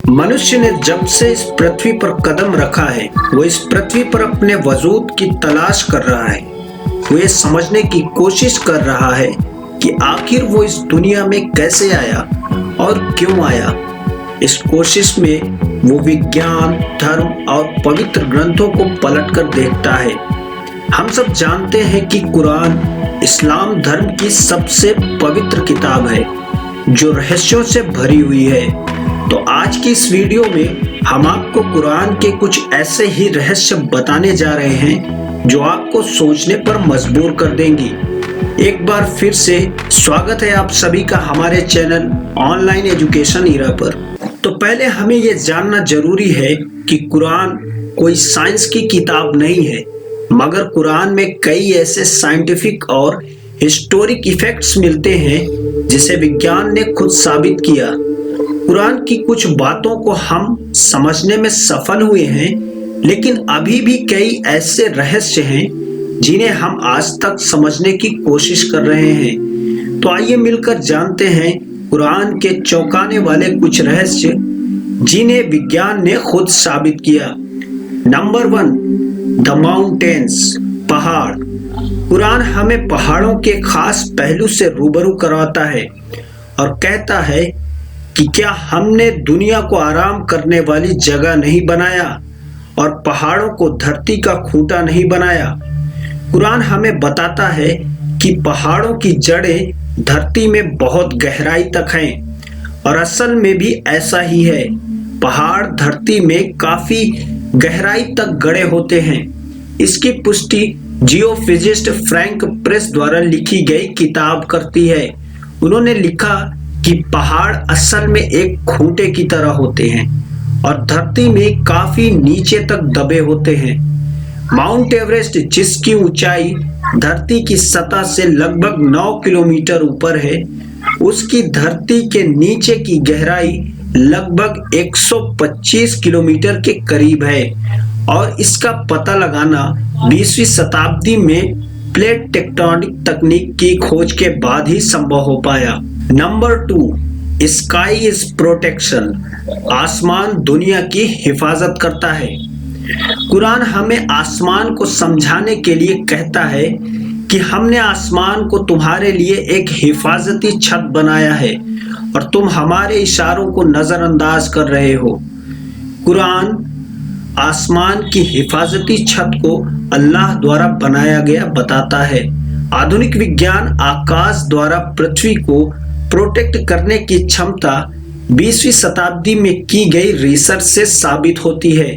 मनुष्य ने जब से इस पृथ्वी पर कदम रखा है वो इस पृथ्वी पर अपने वजूद की तलाश कर रहा है। वो ये समझने की कोशिश कर रहा है कि आखिर वो इस दुनिया में कैसे आया और क्यों आया। इस कोशिश में वो विज्ञान, धर्म और पवित्र ग्रंथों को पलटकर देखता है। हम सब जानते हैं कि कुरान इस्लाम धर्म की सबसे पवित्र किताब है जो रहस्यों से भरी हुई है। तो आज की इस वीडियो में हम आपको कुरान के कुछ ऐसे ही रहस्य बताने जा रहे हैं जो आपको सोचने पर मजबूर कर देंगी। एक बार फिर से स्वागत है आप सभी का हमारे चैनल ऑनलाइन एजुकेशन ईरा पर। तो पहले हमें ये जानना जरूरी है कि कुरान कोई साइंस की किताब नहीं है, मगर कुरान में कई ऐसे साइंटिफिक और हिस्टोरिक इफेक्ट्स मिलते हैं जिसे विज्ञान ने खुद साबित किया। कुरान की कुछ बातों को हम समझने में सफल हुए हैं, लेकिन अभी भी कई ऐसे रहस्य हैं जिन्हें हम आज तक समझने की कोशिश कर रहे हैं। तो आइए मिलकर जानते हैं कुरान के चौंकाने वाले कुछ रहस्य जिन्हें विज्ञान ने खुद साबित किया। नंबर 1, द माउंटेन्स, पहाड़। कुरान हमें पहाड़ों के खास पहलू से रूबरू करवाता है और कहता है कि क्या हमने दुनिया को आराम करने वाली जगह नहीं बनाया और पहाड़ों को धरती का खूंटा नहीं बनाया। कुरान हमें बताता है कि पहाड़ों की जड़ें धरती में बहुत गहराई तक हैं और असल में भी ऐसा ही है। पहाड़ धरती में काफी गहराई तक गड़े होते हैं। इसकी पुष्टि जियोफिजिस्ट फ्रैंक प्रेस द्वारा लिखी गई किताब करती है। उन्होंने लिखा कि पहाड़ असल में एक खूंटे की तरह होते हैं और धरती में काफी नीचे तक दबे होते हैं। माउंट एवरेस्ट, जिसकी ऊंचाई धरती की सतह से लगभग 9 किलोमीटर ऊपर है, उसकी धरती के नीचे की गहराई लगभग 125 किलोमीटर के करीब है और इसका पता लगाना 20वीं शताब्दी में प्लेट टेक्टोनिक तकनीक की खोज के बाद ही संभव हो पाया। नंबर 2, स्काई इज प्रोटेक्शन, आसमान दुनिया की हिफाजत करता है। कुरान हमें आसमान को समझाने के लिए कहता है कि हमने आसमान को तुम्हारे लिए एक हिफाजती छत बनाया है और तुम हमारे इशारों को नजरअंदाज कर रहे हो। कुरान आसमान की हिफाजती छत को अल्लाह द्वारा बनाया गया बताता है। आधुनिक विज्ञान आकाश द्वारा पृथ्वी को प्रोटेक्ट करने की क्षमता 20वीं शताब्दी में की गई रिसर्च से साबित होती है।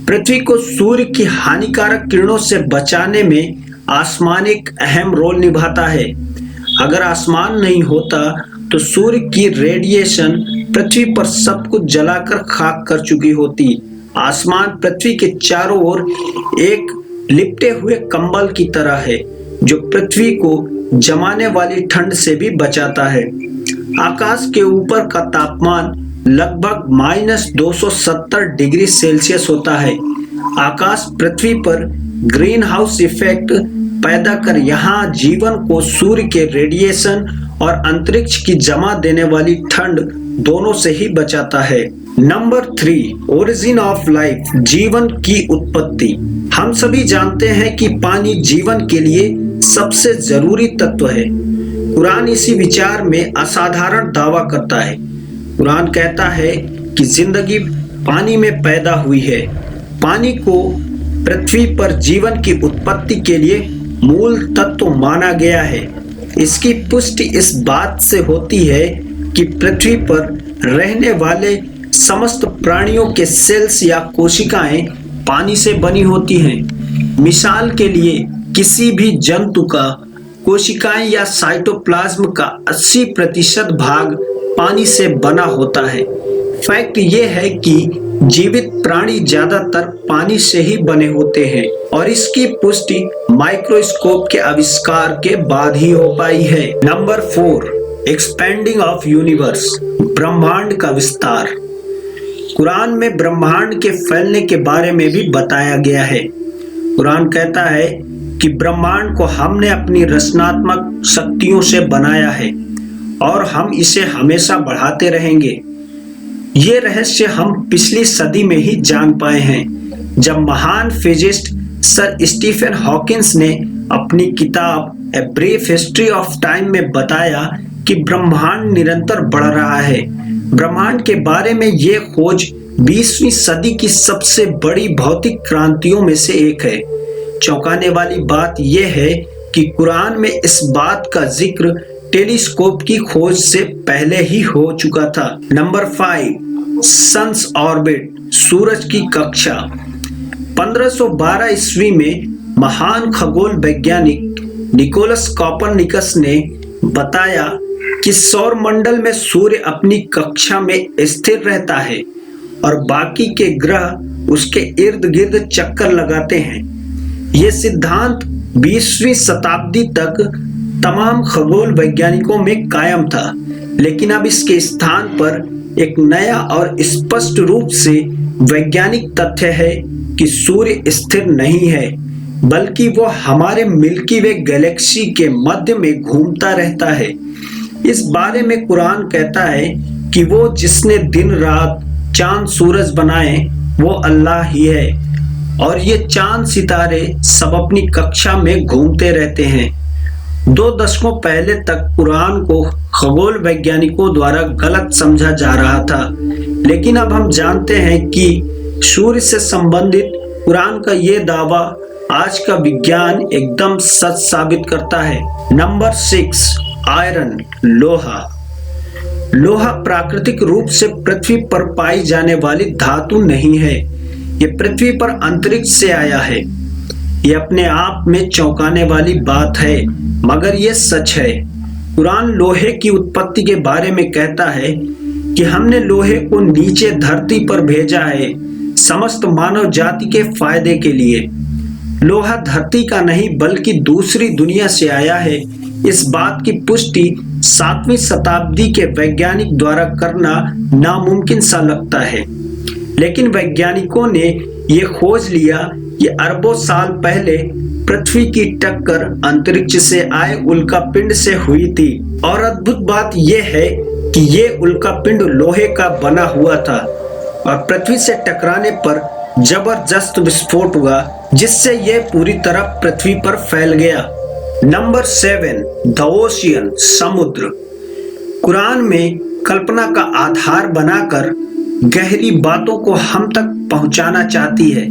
पृथ्वी को सूर्य की हानिकारक किरणों से बचाने में आसमान एक अहम रोल निभाता है। अगर आसमान नहीं होता तो सूर्य की रेडिएशन पृथ्वी पर सब कुछ जलाकर खाक कर चुकी होती। आसमान पृथ्वी के चारों ओर एक लिपटे हुए कंबल की तरह है जो पृथ्वी को जमाने वाली ठंड से भी बचाता है। आकाश के ऊपर का तापमान लगभग -270 डिग्री सेल्सियस होता है। आकाश पृथ्वी पर ग्रीन हाउस इफेक्ट पैदा कर यहाँ जीवन को सूर्य के रेडिएशन और अंतरिक्ष की जमा देने वाली ठंड दोनों से ही बचाता है। नंबर 3, ओरिजिन ऑफ लाइफ, जीवन की उत्पत्ति। हम सभी जानते हैं कि पानी जीवन के लिए सबसे जरूरी तत्व है। कुरान इसी विचार में असाधारण दावा करता है। कुरान कहता है कि जिंदगी पानी में पैदा हुई है। पानी को पृथ्वी पर जीवन की उत्पत्ति के लिए मूल तत्व माना गया है। इसकी पुष्टि इस बात से होती है कि पृथ्वी पर रहने वाले समस्त प्राणियों के सेल्स या कोशिकाएं पानी से बनी होती हैं। मिसाल के लिए किसी भी जंतु का कोशिकाएं या साइटोप्लाज्म का 80% भाग पानी से बना होता है। फैक्ट ये है कि जीवित प्राणी ज्यादातर पानी से ही बने होते हैं और इसकी पुष्टि माइक्रोस्कोप के आविष्कार के बाद ही हो पाई है। नंबर 4, एक्सपेंडिंग ऑफ यूनिवर्स, ब्रह्मांड का विस्तार। कुरान में ब्रह्मांड के फैलने के बारे में भी बताया गया है। कुरान कहता है कि ब्रह्मांड को हमने अपनी रचनात्मक शक्तियों से बनाया है और हम इसे हमेशा बढ़ाते रहेंगे। ये रहस्य हम पिछली सदी में ही जान पाए हैं, जब महान फिजिस्ट सर स्टीफन हॉकिंस ने अपनी किताब a brief history of time में बताया कि ब्रह्मांड निरंतर बढ़ रहा है। ब्रह्मांड के बारे में ये खोज 20वीं सदी की सबसे बड़ी भौतिक क्रांतियों में से एक है। चौंकाने वाली बात यह है कि कुरान में इस बात का जिक्र टेलीस्कोप की खोज से पहले ही हो चुका था। नंबर 5, सन्स ऑर्बिट, सूरज की कक्षा। 1512 ईस्वी में महान खगोल वैज्ञानिक निकोलस कॉपरनिकस ने बताया कि सौर मंडल में सूर्य अपनी कक्षा में स्थिर रहता है और बाकी के ग्रह उसके इर्द गिर्द चक्कर लगाते हैं। यह सिद्धांत 20वीं शताब्दी तक तमाम खगोल वैज्ञानिकों में कायम था, लेकिन अब इसके स्थान पर एक नया और स्पष्ट रूप से वैज्ञानिक तथ्य है कि सूर्य स्थिर नहीं है, बल्कि वो हमारे मिल्की वे गैलेक्सी के मध्य में घूमता रहता है। इस बारे में कुरान कहता है कि वो जिसने दिन रात चांद सूरज बनाए वो अल्लाह ही है, और ये चांद सितारे सब अपनी कक्षा में घूमते रहते हैं। 2 दशकों पहले तक कुरान को खगोल वैज्ञानिकों द्वारा गलत समझा जा रहा था, लेकिन अब हम जानते हैं कि सूर्य से संबंधित कुरान का ये दावा आज का विज्ञान एकदम सच साबित करता है। नंबर 6, आयरन, लोहा। लोहा प्राकृतिक रूप से पृथ्वी पर पाई जाने वाली धातु नहीं है, ये पृथ्वी पर अंतरिक्ष से आया है। ये अपने आप में चौंकाने वाली बात है, मगर ये सच है। कुरान लोहे की उत्पत्ति के बारे में कहता है कि हमने लोहे को नीचे धरती पर भेजा है समस्त मानव जाति के फायदे के लिए। लोहा धरती का नहीं बल्कि दूसरी दुनिया से आया है। इस बात की पुष्टि 7वीं शताब्दी के वैज्ञानिक द्वारा करना नामुमकिन सा लगता है, लेकिन वैज्ञानिकों ने ये खोज लिया कि अरबों साल पहले पृथ्वी की टक्कर अंतरिक्ष से आए उल्कापिंड से हुई थी। और अद्भुत बात यह है कि ये उल्कापिंड लोहे का बना हुआ था और पृथ्वी से टकराने पर जबरदस्त विस्फोट हुआ, जिससे यह पूरी तरह पृथ्वी पर फैल गया। नंबर 7, द ओशियन, समुद्र। कुरान में कल्पना का आधार बनाकर गहरी बातों को हम तक पहुंचाना चाहती है।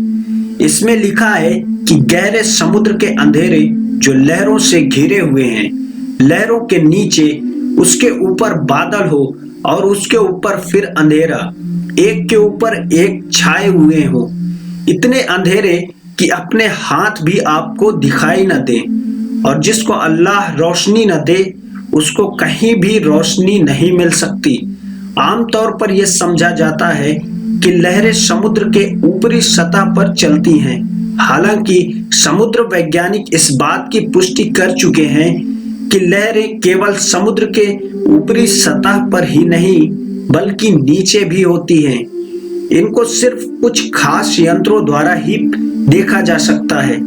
इसमें लिखा है कि गहरे समुद्र के अंधेरे जो लहरों से घिरे हुए हैं, लहरों के नीचे उसके ऊपर बादल हो और उसके ऊपर फिर अंधेरा, एक के ऊपर एक छाए हुए हो, इतने अंधेरे कि अपने हाथ भी आपको दिखाई न दे, और जिसको अल्लाह रोशनी न दे उसको कहीं भी रोशनी नहीं मिल सकती। आमतौर पर यह समझा जाता है कि लहरें समुद्र के ऊपरी सतह पर चलती हैं। हालांकि समुद्र वैज्ञानिक इस बात की पुष्टि कर चुके हैं कि लहरें केवल समुद्र के ऊपरी सतह पर ही नहीं बल्कि नीचे भी होती हैं। इनको सिर्फ कुछ खास यंत्रों द्वारा ही देखा जा सकता है।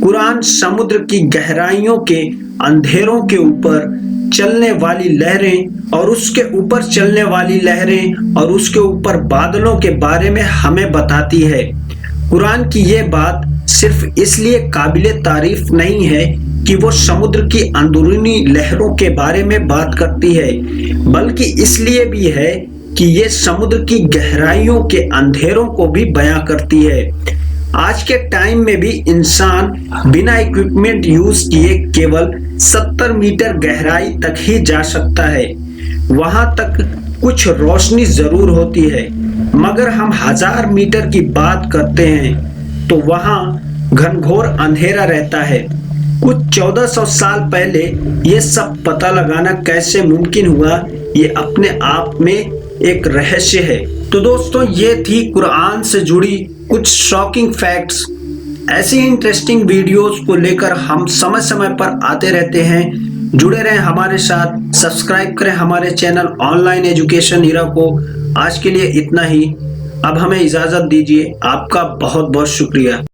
कुरान समुद्र की गहराइयों के अंधेरों के ऊपर चलने वाली लहरें और उसके ऊपर चलने वाली लहरें और उसके ऊपर बादलों के बारे में हमें बताती है। कुरान की ये बात सिर्फ इसलिए काबिले तारीफ नहीं है कि वो समुद्र की अंदरूनी लहरों के बारे में बात करती है, बल्कि इसलिए भी है कि ये समुद्र की गहराइयों के अंधेरों को भी बयां करती है। आज के टाइम में भी इंसान बिना इक्विपमेंट यूज किए केवल 70 मीटर गहराई तक ही जा सकता है। वहां तक कुछ रोशनी जरूर होती है, मगर हम 1000 मीटर की बात करते हैं तो वहां घनघोर अंधेरा रहता है। कुछ 1400 साल पहले ये सब पता लगाना कैसे मुमकिन हुआ, ये अपने आप में एक रहस्य है। तो दोस्तों, ये थी कुरान से जुड़ी कुछ शॉकिंग फैक्ट्स। ऐसी इंटरेस्टिंग वीडियोस को लेकर हम समय समय पर आते रहते हैं। जुड़े रहें हमारे साथ, सब्सक्राइब करें हमारे चैनल ऑनलाइन एजुकेशन हीरा को। आज के लिए इतना ही, अब हमें इजाजत दीजिए। आपका बहुत बहुत शुक्रिया।